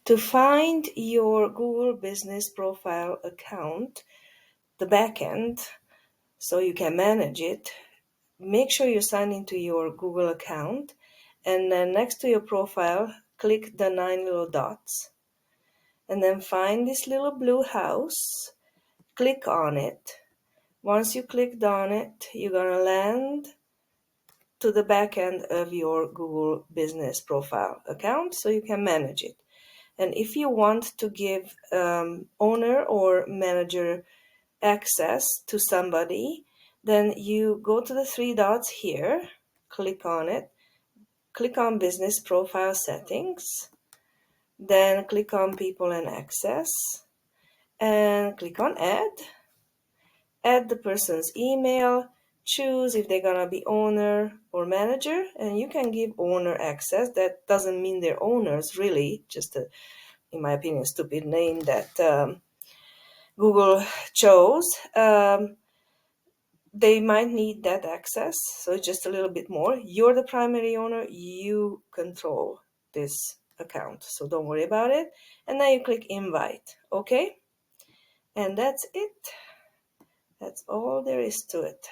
To find your Google Business Profile account, the backend, so you can manage it, make sure you sign into your Google account, and then next to your profile, click the 9 little dots, and then find this little blue house, click on it. Once you clicked on it, you're gonna land to the back end of your Google Business Profile account so you can manage it. And if you want to give owner or manager access to somebody, then you go to the three dots here, click on it, click on Business Profile Settings, then click on People and Access, and click on Add the person's email, choose if they're gonna be owner or manager, and you can give owner access. That doesn't mean they're owners, really, just a, in my opinion, stupid name that Google chose. They might need that access, so just a little bit more. You're the primary owner, you control this account, so don't worry about it. And then you click invite, okay? And that's it. That's all there is to it.